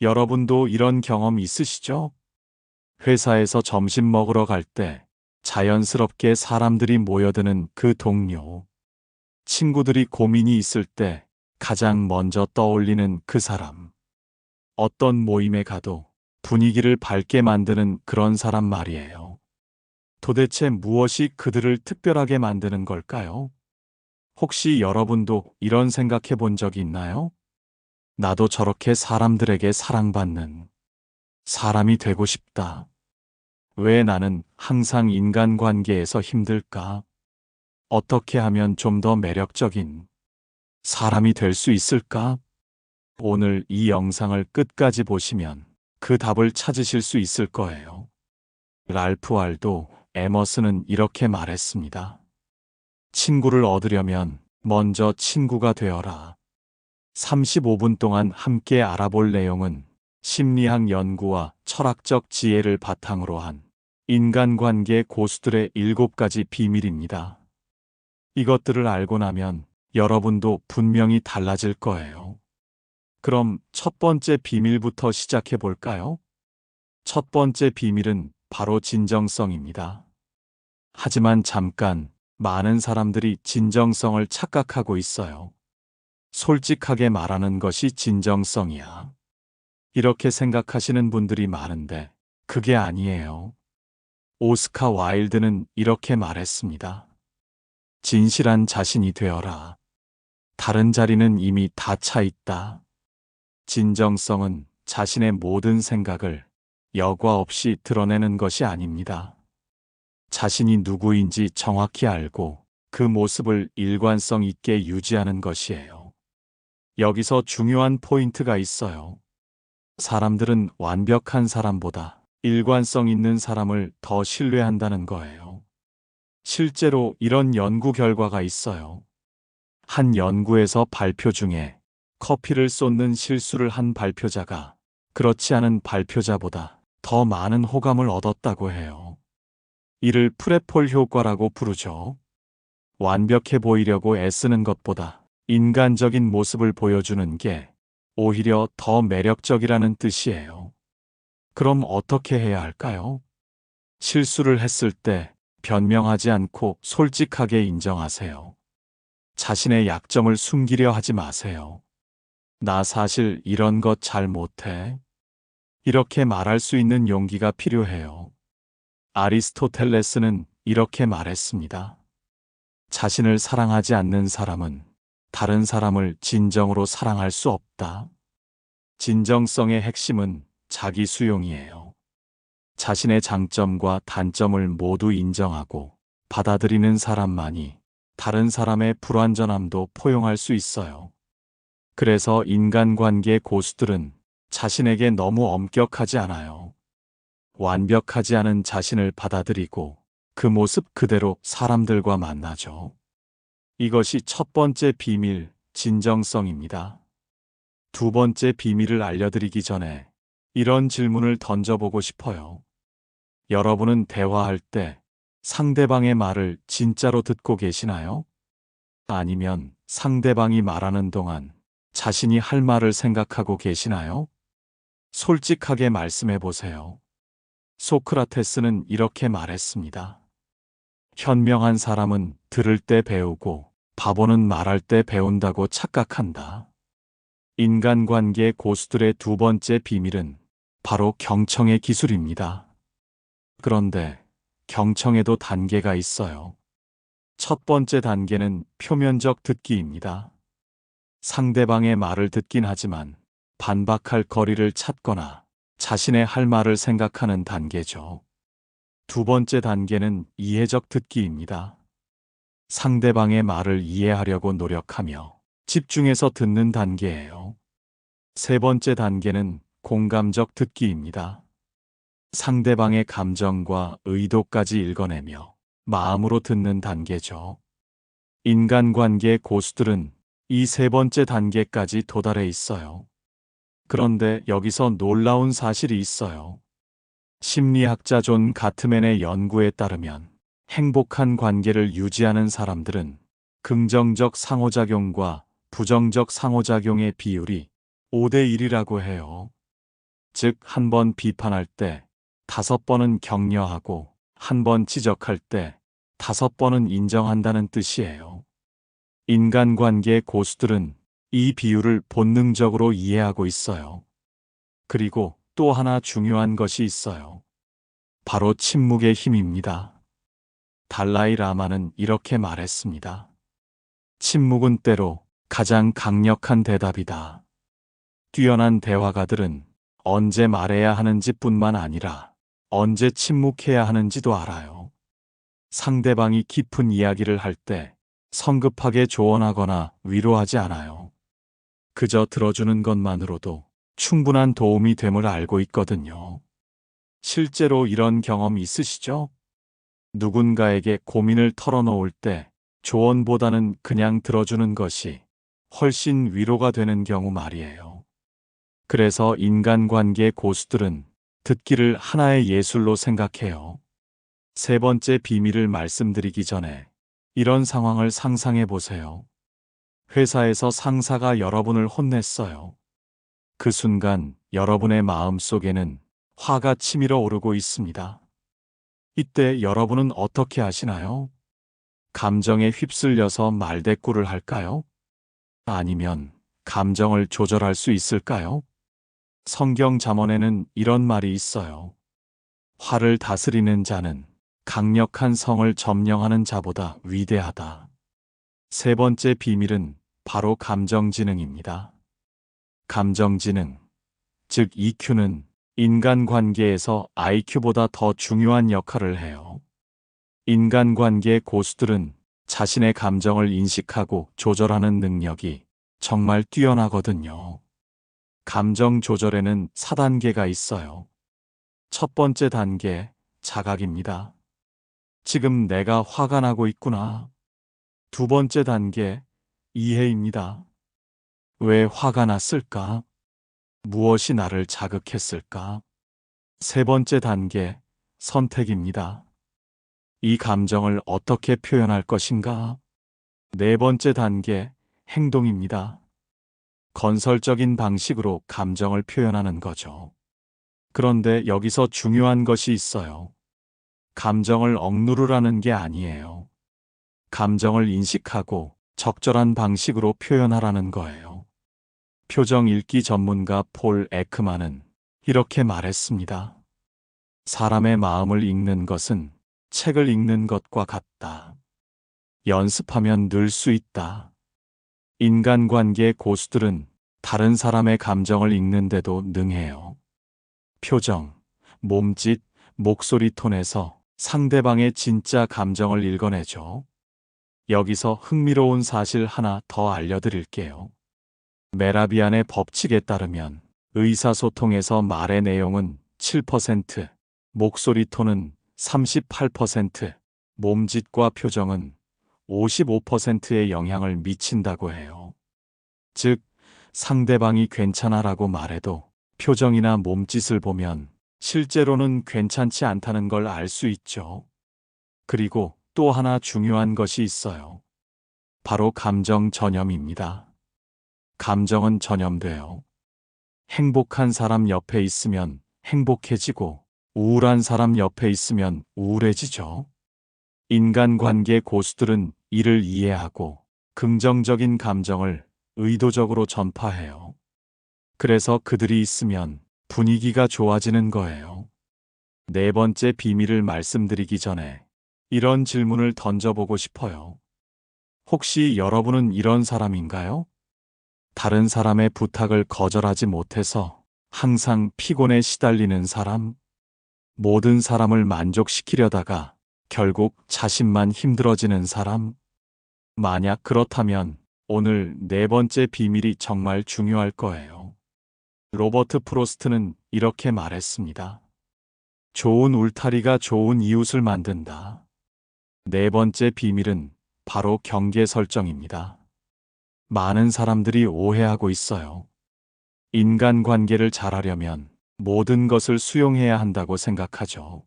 여러분도 이런 경험 있으시죠? 회사에서 점심 먹으러 갈 때 자연스럽게 사람들이 모여드는 그 동료. 친구들이 고민이 있을 때 가장 먼저 떠올리는 그 사람. 어떤 모임에 가도 분위기를 밝게 만드는 그런 사람 말이에요. 도대체 무엇이 그들을 특별하게 만드는 걸까요? 혹시 여러분도 이런 생각해 본 적이 있나요? 나도 저렇게 사람들에게 사랑받는 사람이 되고 싶다. 왜 나는 항상 인간관계에서 힘들까? 어떻게 하면 좀 더 매력적인 사람이 될 수 있을까? 오늘 이 영상을 끝까지 보시면 그 답을 찾으실 수 있을 거예요. 랄프 wal도 에머슨은 이렇게 말했습니다. 친구를 얻으려면 먼저 친구가 되어라. 35분 동안 함께 알아볼 내용은 심리학 연구와 철학적 지혜를 바탕으로 한 인간관계 고수들의 7가지 비밀입니다. 이것들을 알고 나면 여러분도 분명히 달라질 거예요. 그럼 첫 번째 비밀부터 시작해 볼까요? 첫 번째 비밀은 바로 진정성입니다. 하지만 잠깐, 많은 사람들이 진정성을 착각하고 있어요. 솔직하게 말하는 것이 진정성이야. 이렇게 생각하시는 분들이 많은데 그게 아니에요. 오스카 와일드는 이렇게 말했습니다. 진실한 자신이 되어라. 다른 자리는 이미 다 차 있다. 진정성은 자신의 모든 생각을 여과 없이 드러내는 것이 아닙니다. 자신이 누구인지 정확히 알고 그 모습을 일관성 있게 유지하는 것이에요. 여기서 중요한 포인트가 있어요. 사람들은 완벽한 사람보다 일관성 있는 사람을 더 신뢰한다는 거예요. 실제로 이런 연구 결과가 있어요. 한 연구에서 발표 중에 커피를 쏟는 실수를 한 발표자가 그렇지 않은 발표자보다 더 많은 호감을 얻었다고 해요. 이를 프레폴 효과라고 부르죠. 완벽해 보이려고 애쓰는 것보다 인간적인 모습을 보여주는 게 오히려 더 매력적이라는 뜻이에요. 그럼 어떻게 해야 할까요? 실수를 했을 때 변명하지 않고 솔직하게 인정하세요. 자신의 약점을 숨기려 하지 마세요. 나 사실 이런 것 잘 못해. 이렇게 말할 수 있는 용기가 필요해요. 아리스토텔레스는 이렇게 말했습니다. 자신을 사랑하지 않는 사람은 다른 사람을 진정으로 사랑할 수 없다. 진정성의 핵심은 자기 수용이에요. 자신의 장점과 단점을 모두 인정하고 받아들이는 사람만이 다른 사람의 불완전함도 포용할 수 있어요. 그래서 인간관계 고수들은 자신에게 너무 엄격하지 않아요. 완벽하지 않은 자신을 받아들이고 그 모습 그대로 사람들과 만나죠. 이것이 첫 번째 비밀, 진정성입니다. 두 번째 비밀을 알려드리기 전에 이런 질문을 던져보고 싶어요. 여러분은 대화할 때 상대방의 말을 진짜로 듣고 계시나요? 아니면 상대방이 말하는 동안 자신이 할 말을 생각하고 계시나요? 솔직하게 말씀해 보세요. 소크라테스는 이렇게 말했습니다. 현명한 사람은 들을 때 배우고 바보는 말할 때 배운다고 착각한다. 인간관계 고수들의 두 번째 비밀은 바로 경청의 기술입니다. 그런데 경청에도 단계가 있어요. 첫 번째 단계는 표면적 듣기입니다. 상대방의 말을 듣긴 하지만 반박할 거리를 찾거나 자신의 할 말을 생각하는 단계죠. 두 번째 단계는 이해적 듣기입니다. 상대방의 말을 이해하려고 노력하며 집중해서 듣는 단계예요. 세 번째 단계는 공감적 듣기입니다. 상대방의 감정과 의도까지 읽어내며 마음으로 듣는 단계죠. 인간관계 고수들은 이 세 번째 단계까지 도달해 있어요. 그런데 여기서 놀라운 사실이 있어요. 심리학자 존 가트맨의 연구에 따르면 행복한 관계를 유지하는 사람들은 긍정적 상호작용과 부정적 상호작용의 비율이 5대 1이라고 해요. 즉, 한 번 비판할 때 5번은 격려하고 한 번 지적할 때 5번은 인정한다는 뜻이에요. 인간관계 고수들은 이 비유를 본능적으로 이해하고 있어요. 그리고 또 하나 중요한 것이 있어요. 바로 침묵의 힘입니다. 달라이 라마는 이렇게 말했습니다. 침묵은 때로 가장 강력한 대답이다. 뛰어난 대화가들은 언제 말해야 하는지 뿐만 아니라 언제 침묵해야 하는지도 알아요. 상대방이 깊은 이야기를 할 때 성급하게 조언하거나 위로하지 않아요. 그저 들어주는 것만으로도 충분한 도움이 됨을 알고 있거든요. 실제로 이런 경험 있으시죠? 누군가에게 고민을 털어놓을 때 조언보다는 그냥 들어주는 것이 훨씬 위로가 되는 경우 말이에요. 그래서 인간관계 고수들은 듣기를 하나의 예술로 생각해요. 세 번째 비밀을 말씀드리기 전에 이런 상황을 상상해 보세요. 회사에서 상사가 여러분을 혼냈어요. 그 순간 여러분의 마음 속에는 화가 치밀어 오르고 있습니다. 이때 여러분은 어떻게 하시나요? 감정에 휩쓸려서 말대꾸를 할까요? 아니면 감정을 조절할 수 있을까요? 성경 잠언에는 이런 말이 있어요. 화를 다스리는 자는 강력한 성을 점령하는 자보다 위대하다. 세 번째 비밀은 바로 감정지능입니다. 감정지능, 즉 EQ는 인간관계에서 IQ보다 더 중요한 역할을 해요. 인간관계 고수들은 자신의 감정을 인식하고 조절하는 능력이 정말 뛰어나거든요. 감정 조절에는 4단계가 있어요. 첫 번째 단계, 자각입니다. 지금 내가 화가 나고 있구나. 두 번째 단계, 이해입니다. 왜 화가 났을까? 무엇이 나를 자극했을까? 세 번째 단계, 선택입니다. 이 감정을 어떻게 표현할 것인가? 네 번째 단계, 행동입니다. 건설적인 방식으로 감정을 표현하는 거죠. 그런데 여기서 중요한 것이 있어요. 감정을 억누르라는 게 아니에요. 감정을 인식하고 적절한 방식으로 표현하라는 거예요. 표정 읽기 전문가 폴 에크만은 이렇게 말했습니다. 사람의 마음을 읽는 것은 책을 읽는 것과 같다. 연습하면 늘 수 있다. 인간관계 고수들은 다른 사람의 감정을 읽는데도 능해요. 표정, 몸짓, 목소리 톤에서 상대방의 진짜 감정을 읽어내죠. 여기서 흥미로운 사실 하나 더 알려드릴게요. 메라비안의 법칙에 따르면 의사소통에서 말의 내용은 7%, 목소리 톤은 38%, 몸짓과 표정은 55%의 영향을 미친다고 해요. 즉, 상대방이 괜찮아라고 말해도 표정이나 몸짓을 보면 실제로는 괜찮지 않다는 걸 알 수 있죠. 그리고 또 하나 중요한 것이 있어요. 바로 감정 전염입니다. 감정은 전염돼요. 행복한 사람 옆에 있으면 행복해지고 우울한 사람 옆에 있으면 우울해지죠. 인간관계 고수들은 이를 이해하고 긍정적인 감정을 의도적으로 전파해요. 그래서 그들이 있으면 분위기가 좋아지는 거예요. 네 번째 비밀을 말씀드리기 전에 이런 질문을 던져보고 싶어요. 혹시 여러분은 이런 사람인가요? 다른 사람의 부탁을 거절하지 못해서 항상 피곤에 시달리는 사람? 모든 사람을 만족시키려다가 결국 자신만 힘들어지는 사람? 만약 그렇다면 오늘 네 번째 비밀이 정말 중요할 거예요. 로버트 프로스트는 이렇게 말했습니다. 좋은 울타리가 좋은 이웃을 만든다. 네 번째 비밀은 바로 경계 설정입니다. 많은 사람들이 오해하고 있어요. 인간관계를 잘하려면 모든 것을 수용해야 한다고 생각하죠.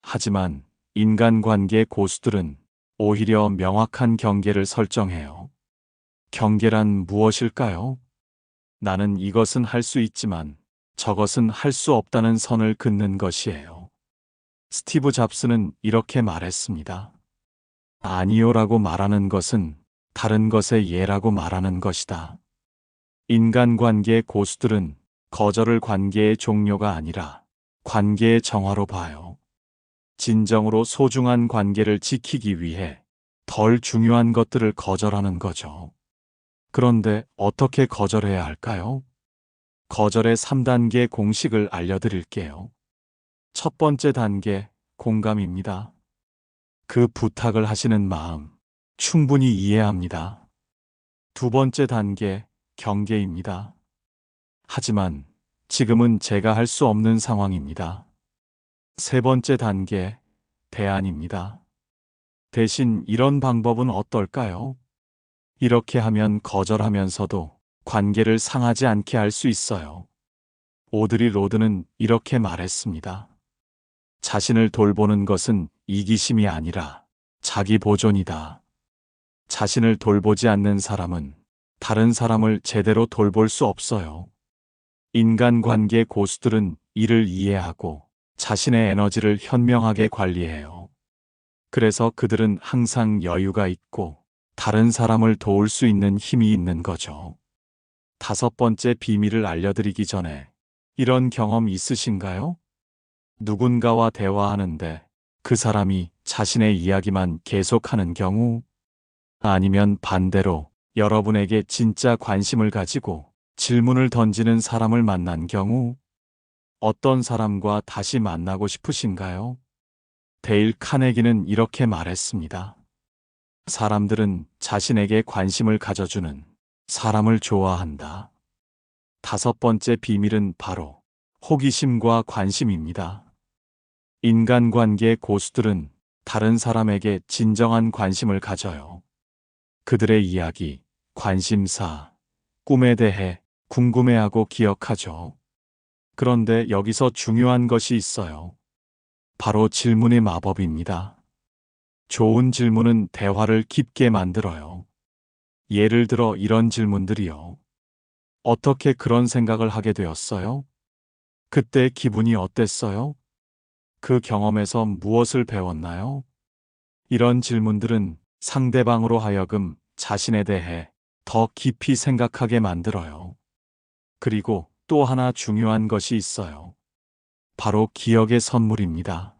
하지만 인간관계 고수들은 오히려 명확한 경계를 설정해요. 경계란 무엇일까요? 나는 이것은 할 수 있지만 저것은 할 수 없다는 선을 긋는 것이에요. 스티브 잡스는 이렇게 말했습니다. 아니요라고 말하는 것은 다른 것의 예라고 말하는 것이다. 인간관계 고수들은 거절을 관계의 종료가 아니라 관계의 정화로 봐요. 진정으로 소중한 관계를 지키기 위해 덜 중요한 것들을 거절하는 거죠. 그런데 어떻게 거절해야 할까요? 거절의 3단계 공식을 알려드릴게요. 첫 번째 단계, 공감입니다. 그 부탁을 하시는 마음, 충분히 이해합니다. 두 번째 단계, 경계입니다. 하지만 지금은 제가 할 수 없는 상황입니다. 세 번째 단계, 대안입니다. 대신 이런 방법은 어떨까요? 이렇게 하면 거절하면서도 관계를 상하지 않게 할 수 있어요. 오드리 로드는 이렇게 말했습니다. 자신을 돌보는 것은 이기심이 아니라 자기 보존이다. 자신을 돌보지 않는 사람은 다른 사람을 제대로 돌볼 수 없어요. 인간관계 고수들은 이를 이해하고 자신의 에너지를 현명하게 관리해요. 그래서 그들은 항상 여유가 있고 다른 사람을 도울 수 있는 힘이 있는 거죠. 다섯 번째 비밀을 알려드리기 전에 이런 경험 있으신가요? 누군가와 대화하는데 그 사람이 자신의 이야기만 계속하는 경우, 아니면 반대로 여러분에게 진짜 관심을 가지고 질문을 던지는 사람을 만난 경우, 어떤 사람과 다시 만나고 싶으신가요? 데일 카네기는 이렇게 말했습니다. 사람들은 자신에게 관심을 가져주는 사람을 좋아한다. 다섯 번째 비밀은 바로 호기심과 관심입니다. 인간관계 고수들은 다른 사람에게 진정한 관심을 가져요. 그들의 이야기, 관심사, 꿈에 대해 궁금해하고 기억하죠. 그런데 여기서 중요한 것이 있어요. 바로 질문의 마법입니다. 좋은 질문은 대화를 깊게 만들어요. 예를 들어 이런 질문들이요. 어떻게 그런 생각을 하게 되었어요? 그때 기분이 어땠어요? 그 경험에서 무엇을 배웠나요? 이런 질문들은 상대방으로 하여금 자신에 대해 더 깊이 생각하게 만들어요. 그리고 또 하나 중요한 것이 있어요. 바로 기억의 선물입니다.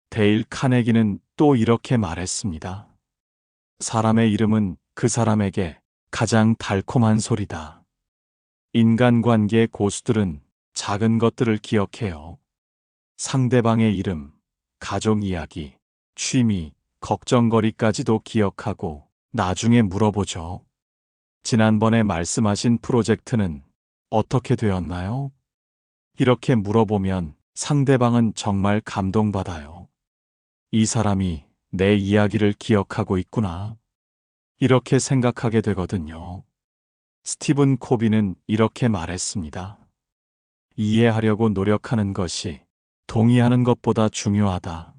데일 카네기는 또 이렇게 말했습니다. 사람의 이름은 그 사람에게 가장 달콤한 소리다. 인간관계 고수들은 작은 것들을 기억해요. 상대방의 이름, 가족 이야기, 취미, 걱정거리까지도 기억하고 나중에 물어보죠. 지난번에 말씀하신 프로젝트는 어떻게 되었나요? 이렇게 물어보면 상대방은 정말 감동받아요. 이 사람이 내 이야기를 기억하고 있구나. 이렇게 생각하게 되거든요. 스티븐 코비는 이렇게 말했습니다. 이해하려고 노력하는 것이 동의하는 것보다 중요하다.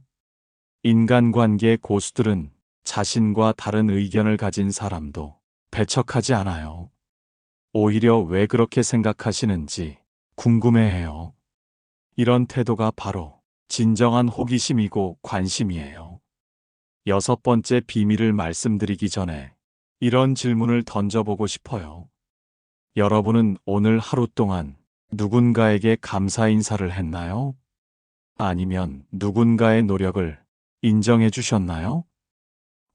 인간관계 고수들은 자신과 다른 의견을 가진 사람도 배척하지 않아요. 오히려 왜 그렇게 생각하시는지 궁금해해요. 이런 태도가 바로 진정한 호기심이고 관심이에요. 여섯 번째 비밀을 말씀드리기 전에 이런 질문을 던져보고 싶어요. 여러분은 오늘 하루 동안 누군가에게 감사 인사를 했나요? 아니면 누군가의 노력을 인정해 주셨나요?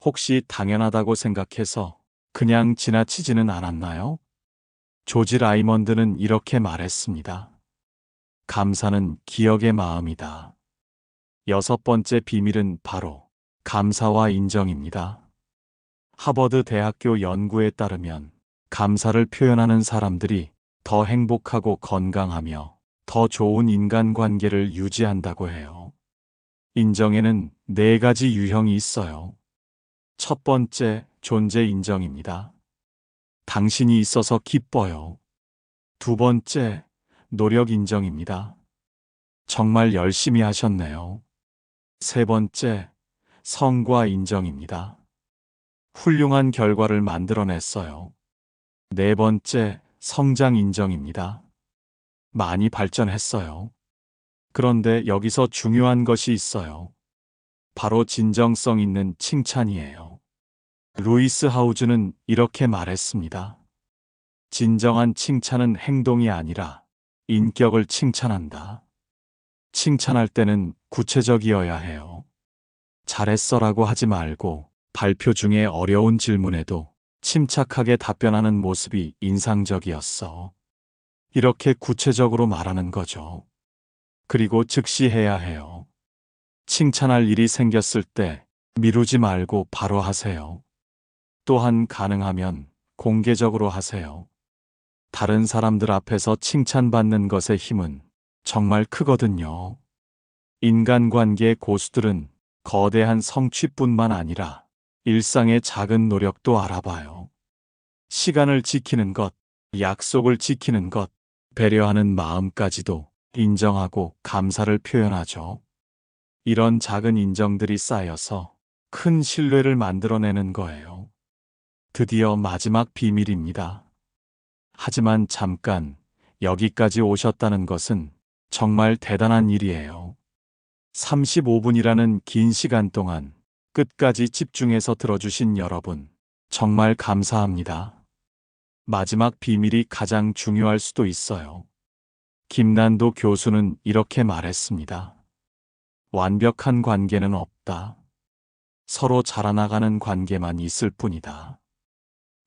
혹시 당연하다고 생각해서 그냥 지나치지는 않았나요? 조지 라이먼드는 이렇게 말했습니다. 감사는 기억의 마음이다. 여섯 번째 비밀은 바로 감사와 인정입니다. 하버드 대학교 연구에 따르면 감사를 표현하는 사람들이 더 행복하고 건강하며 더 좋은 인간관계를 유지한다고 해요. 인정에는 네 가지 유형이 있어요. 첫 번째, 존재 인정입니다. 당신이 있어서 기뻐요. 두 번째, 노력 인정입니다. 정말 열심히 하셨네요. 세 번째, 성과 인정입니다. 훌륭한 결과를 만들어냈어요. 네 번째, 성장 인정입니다. 많이 발전했어요. 그런데 여기서 중요한 것이 있어요. 바로 진정성 있는 칭찬이에요. 루이스 하우즈는 이렇게 말했습니다. 진정한 칭찬은 행동이 아니라 인격을 칭찬한다. 칭찬할 때는 구체적이어야 해요. 잘했어라고 하지 말고 발표 중에 어려운 질문에도 침착하게 답변하는 모습이 인상적이었어. 이렇게 구체적으로 말하는 거죠. 그리고 즉시 해야 해요. 칭찬할 일이 생겼을 때 미루지 말고 바로 하세요. 또한 가능하면 공개적으로 하세요. 다른 사람들 앞에서 칭찬받는 것의 힘은 정말 크거든요. 인간관계 고수들은 거대한 성취뿐만 아니라 일상의 작은 노력도 알아봐요. 시간을 지키는 것, 약속을 지키는 것, 배려하는 마음까지도 인정하고 감사를 표현하죠. 이런 작은 인정들이 쌓여서 큰 신뢰를 만들어내는 거예요. 드디어 마지막 비밀입니다. 하지만 잠깐 여기까지 오셨다는 것은 정말 대단한 일이에요. 35분이라는 긴 시간 동안 끝까지 집중해서 들어주신 여러분, 정말 감사합니다. 마지막 비밀이 가장 중요할 수도 있어요. 김난도 교수는 이렇게 말했습니다. 완벽한 관계는 없다. 서로 자라나가는 관계만 있을 뿐이다.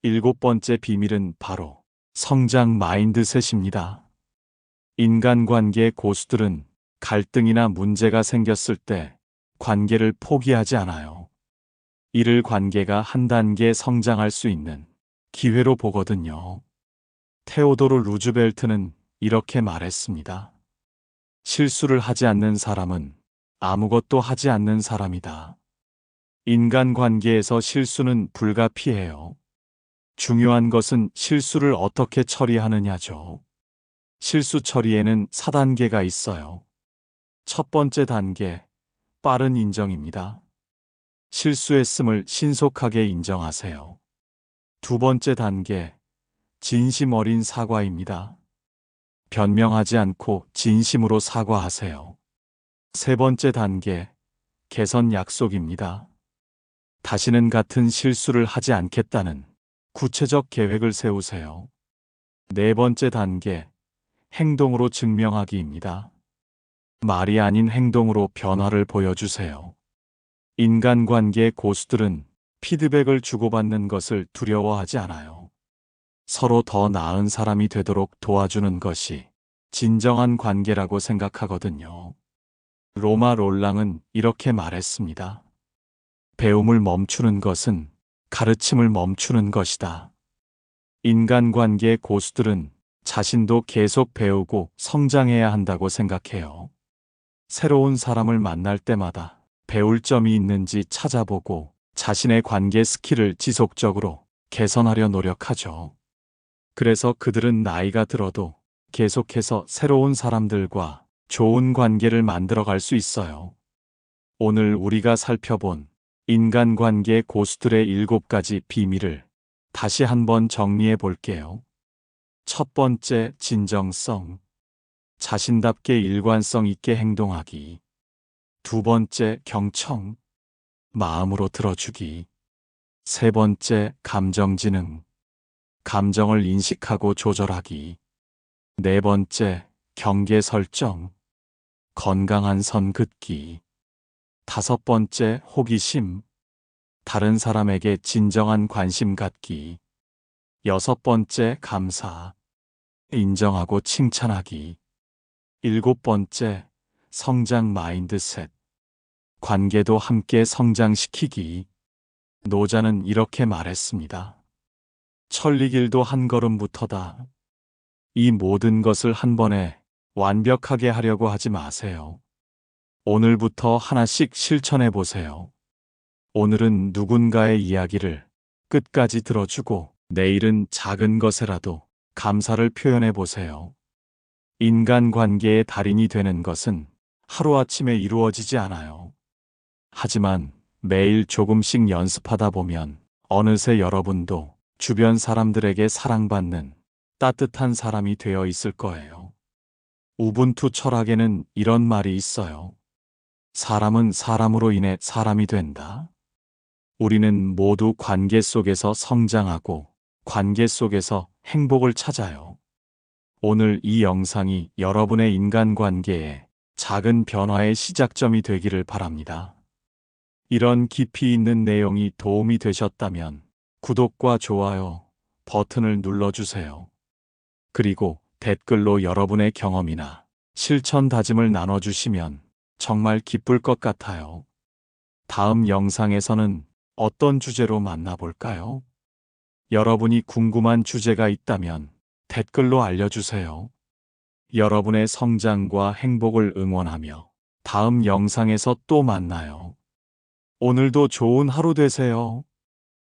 7번째 비밀은 바로 성장 마인드셋입니다. 인간관계 고수들은 갈등이나 문제가 생겼을 때 관계를 포기하지 않아요. 이를 관계가 한 단계 성장할 수 있는 기회로 보거든요. 테오도르 루즈벨트는 이렇게 말했습니다. 실수를 하지 않는 사람은 아무것도 하지 않는 사람이다. 인간관계에서 실수는 불가피해요. 중요한 것은 실수를 어떻게 처리하느냐죠. 실수 처리에는 4단계가 있어요. 첫 번째 단계, 빠른 인정입니다. 실수했음을 신속하게 인정하세요. 두 번째 단계, 진심 어린 사과입니다. 변명하지 않고 진심으로 사과하세요. 세 번째 단계, 개선 약속입니다. 다시는 같은 실수를 하지 않겠다는 구체적 계획을 세우세요. 네 번째 단계, 행동으로 증명하기입니다. 말이 아닌 행동으로 변화를 보여주세요. 인간관계 고수들은 피드백을 주고받는 것을 두려워하지 않아요. 서로 더 나은 사람이 되도록 도와주는 것이 진정한 관계라고 생각하거든요. 로마 롤랑은 이렇게 말했습니다. 배움을 멈추는 것은 가르침을 멈추는 것이다. 인간관계 고수들은 자신도 계속 배우고 성장해야 한다고 생각해요. 새로운 사람을 만날 때마다 배울 점이 있는지 찾아보고 자신의 관계 스킬을 지속적으로 개선하려 노력하죠. 그래서 그들은 나이가 들어도 계속해서 새로운 사람들과 좋은 관계를 만들어갈 수 있어요. 오늘 우리가 살펴본 인간관계 고수들의 7가지 비밀을 다시 한번 정리해 볼게요. 첫 번째, 진정성. 자신답게 일관성 있게 행동하기. 두 번째, 경청. 마음으로 들어주기. 세 번째, 감정지능. 감정을 인식하고 조절하기. 네 번째, 경계 설정. 건강한 선 긋기. 다섯 번째, 호기심. 다른 사람에게 진정한 관심 갖기. 여섯 번째, 감사. 인정하고 칭찬하기. 일곱 번째, 성장 마인드셋. 관계도 함께 성장시키기. 노자는 이렇게 말했습니다. 천리길도 한 걸음부터다. 이 모든 것을 한 번에 완벽하게 하려고 하지 마세요. 오늘부터 하나씩 실천해 보세요. 오늘은 누군가의 이야기를 끝까지 들어주고 내일은 작은 것에라도 감사를 표현해 보세요. 인간관계의 달인이 되는 것은 하루아침에 이루어지지 않아요. 하지만 매일 조금씩 연습하다 보면 어느새 여러분도 주변 사람들에게 사랑받는 따뜻한 사람이 되어 있을 거예요. 우분투 철학에는 이런 말이 있어요. 사람은 사람으로 인해 사람이 된다. 우리는 모두 관계 속에서 성장하고 관계 속에서 행복을 찾아요. 오늘 이 영상이 여러분의 인간관계에 작은 변화의 시작점이 되기를 바랍니다. 이런 깊이 있는 내용이 도움이 되셨다면 구독과 좋아요 버튼을 눌러주세요. 그리고 댓글로 여러분의 경험이나 실천 다짐을 나눠주시면 정말 기쁠 것 같아요. 다음 영상에서는 어떤 주제로 만나볼까요? 여러분이 궁금한 주제가 있다면 댓글로 알려주세요. 여러분의 성장과 행복을 응원하며 다음 영상에서 또 만나요. 오늘도 좋은 하루 되세요.